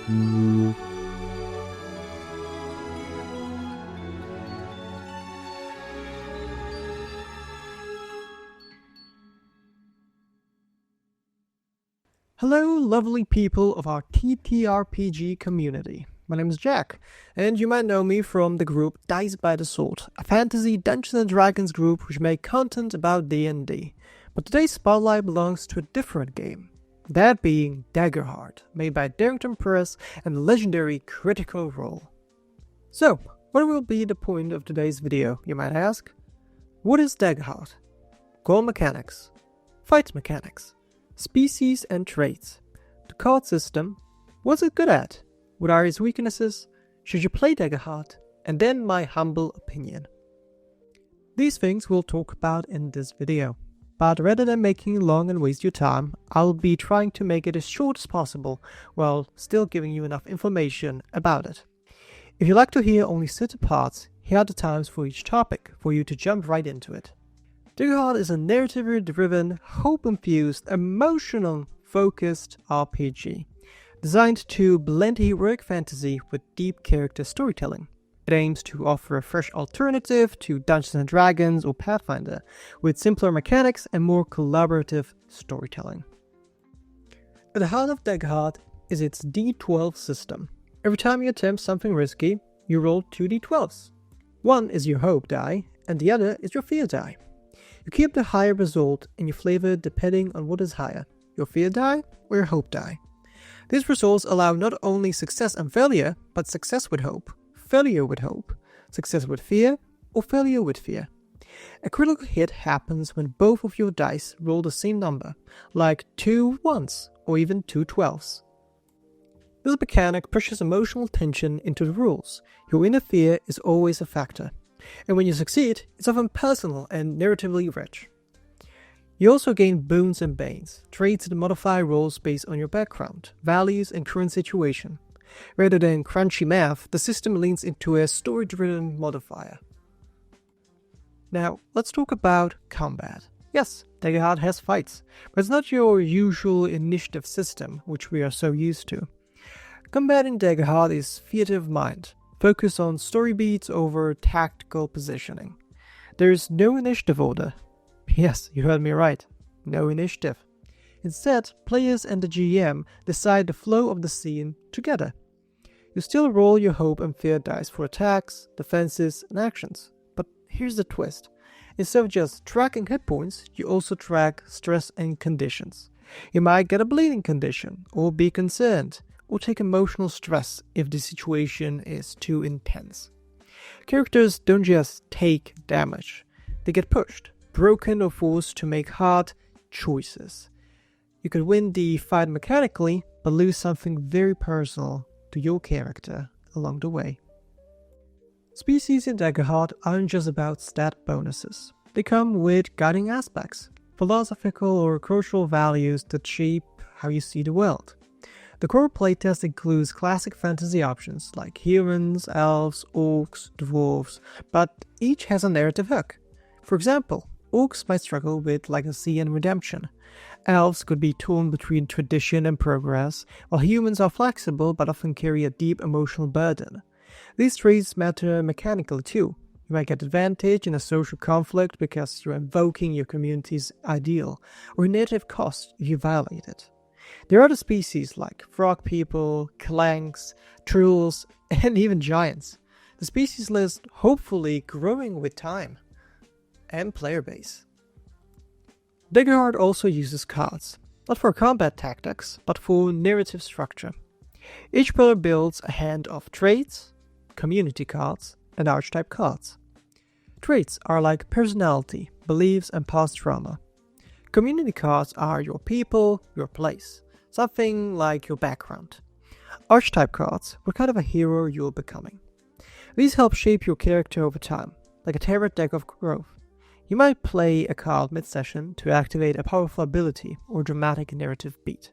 Hello, lovely people of our TTRPG community. My name is Jack, and you might know me from the group Dice by the Sword, a fantasy Dungeons and Dragons group which make content about D&D. But today's spotlight belongs to a different game, that being Daggerheart, made by Darrington Press and the legendary Critical Role. So, what will be the point of today's video, you might ask? What is Daggerheart? Core mechanics, fight mechanics, species and traits, the card system, what's it good at, what are its weaknesses, should you play Daggerheart, and then my humble opinion. These things we'll talk about in this video, but rather than making it long and waste your time, I'll be trying to make it as short as possible while still giving you enough information about it. If you like to hear only certain parts, here are the times for each topic for you to jump right into it. Daggerheart is a narrative-driven, hope-infused, emotional-focused RPG, designed to blend heroic fantasy with deep character storytelling. It aims to offer a fresh alternative to Dungeons and Dragons or Pathfinder, with simpler mechanics and more collaborative storytelling. At the heart of Daggerheart is its D12 system. Every time you attempt something risky, you roll 2 D12s. One is your hope die, and the other is your fear die. You keep the higher result in your flavor depending on what is higher, your fear die or your hope die. These results allow not only success and failure, but success with hope, failure with hope, success with fear, or failure with fear. A critical hit happens when both of your dice roll the same number, like 2 1s or even 2 12s. This mechanic pushes emotional tension into the rules. Your inner fear is always a factor. And when you succeed, it's often personal and narratively rich. You also gain boons and banes, traits that modify roles based on your background, values, and current situation. Rather than crunchy math, the system leans into a story-driven modifier. Now, let's talk about combat. Yes, Daggerheart has fights, but it's not your usual initiative system, which we are so used to. Combat in Daggerheart is theater of mind, focused on story beats over tactical positioning. There is no initiative order. Yes, you heard me right. No initiative. Instead, players and the GM decide the flow of the scene together. You still roll your hope and fear dice for attacks, defenses, and actions. But here's the twist. Instead of just tracking hit points, you also track stress and conditions. You might get a bleeding condition, or be concerned, or take emotional stress if the situation is too intense. Characters don't just take damage. They get pushed, broken, or forced to make hard choices. You could win the fight mechanically, but lose something very personal to your character along the way. Species in Daggerheart aren't just about stat bonuses. They come with guiding aspects, philosophical or cultural values that shape how you see the world. The core playtest includes classic fantasy options like humans, elves, orcs, dwarves, but each has a narrative hook. For example, orcs might struggle with legacy and redemption. Elves could be torn between tradition and progress, while humans are flexible but often carry a deep emotional burden. These traits matter mechanically too. You might get advantage in a social conflict because you're invoking your community's ideal, or negative cost if you violate it. There are other species like frog people, clanks, trolls, and even giants. The species list hopefully growing with time and player base. Daggerheart also uses cards, not for combat tactics, but for narrative structure. Each player builds a hand of traits, community cards, and archetype cards. Traits are like personality, beliefs, and past trauma. Community cards are your people, your place, something like your background. Archetype cards, what kind of a hero you're becoming. These help shape your character over time, like a tarot deck of growth. You might play a card mid-session to activate a powerful ability or dramatic narrative beat.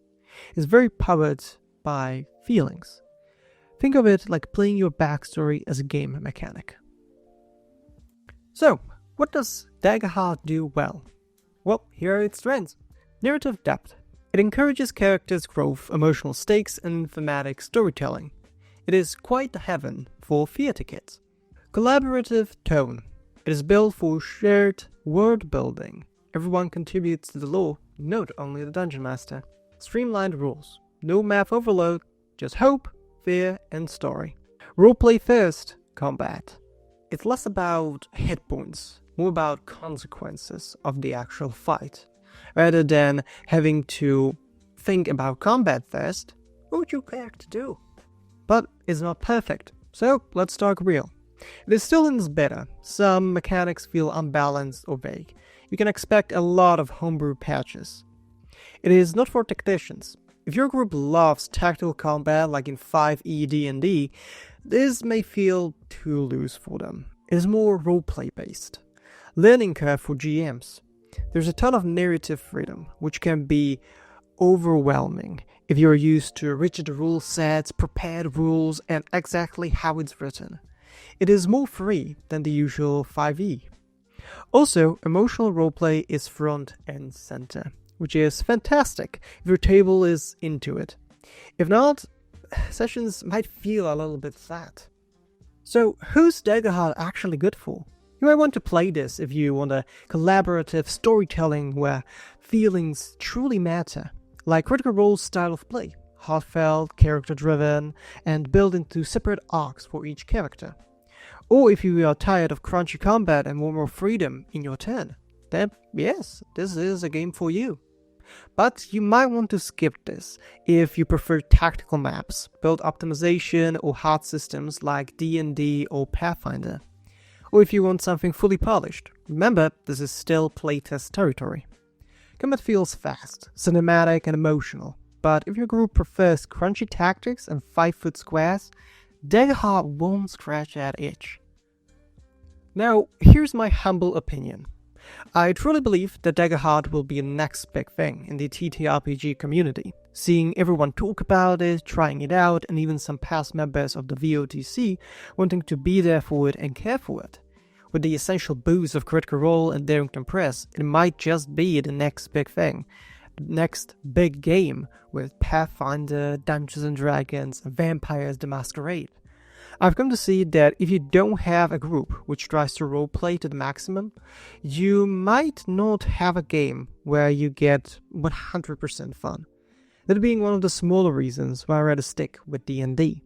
It's very powered by feelings. Think of it like playing your backstory as a game mechanic. So, what does Daggerheart do well? Well, here are its strengths. Narrative depth. It encourages characters' growth, emotional stakes, and thematic storytelling. It is quite the heaven for theater kids. Collaborative tone. It is built for shared world building. Everyone contributes to the lore, not only the dungeon master. Streamlined rules. No math overload, just hope, fear, and story. Roleplay first, combat. It's less about hit points, more about consequences of the actual fight. Rather than having to think about combat first, what would your character do? But it's not perfect, so let's talk real. It is still in its beta. Some mechanics feel unbalanced or vague. You can expect a lot of homebrew patches. It is not for tacticians. If your group loves tactical combat like in 5e D&D, this may feel too loose for them. It is more roleplay based. Learning curve for GMs. There's a ton of narrative freedom, which can be overwhelming if you're used to rigid rule sets, prepared rules, and exactly how it's written. It is more free than the usual 5e. Also, emotional roleplay is front and center, which is fantastic if your table is into it. If not, sessions might feel a little bit flat. So, who's Daggerheart actually good for? You might want to play this if you want a collaborative storytelling where feelings truly matter, like Critical Role's style of play, heartfelt, character-driven, and built into separate arcs for each character. Or if you are tired of crunchy combat and want more freedom in your turn, then yes, this is a game for you. But you might want to skip this if you prefer tactical maps, build optimization, or hard systems like D&D or Pathfinder. Or if you want something fully polished. Remember, this is still playtest territory. Combat feels fast, cinematic, and emotional, but if your group prefers crunchy tactics and 5-foot squares, Daggerheart won't scratch that itch. Now, here's my humble opinion. I truly believe that Daggerheart will be the next big thing in the TTRPG community. Seeing everyone talk about it, trying it out, and even some past members of the VOTC wanting to be there for it and care for it. With the essential boost of Critical Role and Darrington Press, it might just be the next big thing. The next big game with Pathfinder, Dungeons and Dragons, and Vampires the Masquerade. I've come to see that if you don't have a group which tries to roleplay to the maximum, you might not have a game where you get 100% fun. That being one of the smaller reasons why I rather stick with D&D.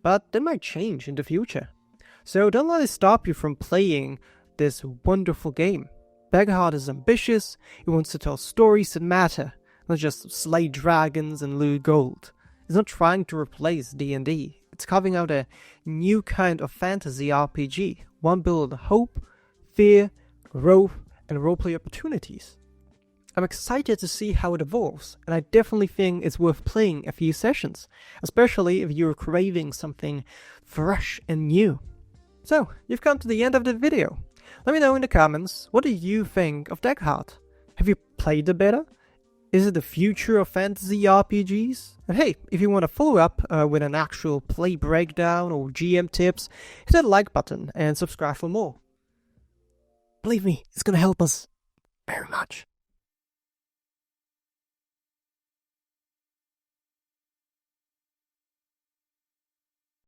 But that might change in the future. So don't let it stop you from playing this wonderful game. Daggerheart is ambitious, it wants to tell stories that matter, not just slay dragons and loot gold. It's not trying to replace D&D. It's carving out a new kind of fantasy RPG, one built on hope, fear, growth, and roleplay opportunities. I'm excited to see how it evolves, and I definitely think it's worth playing a few sessions, especially if you're craving something fresh and new. So, you've come to the end of the video. Let me know in the comments, what do you think of Daggerheart? Have you played the beta? Is it the future of fantasy RPGs? And hey, if you want to follow up with an actual play breakdown or GM tips, hit that like button and subscribe for more. Believe me, it's gonna help us very much.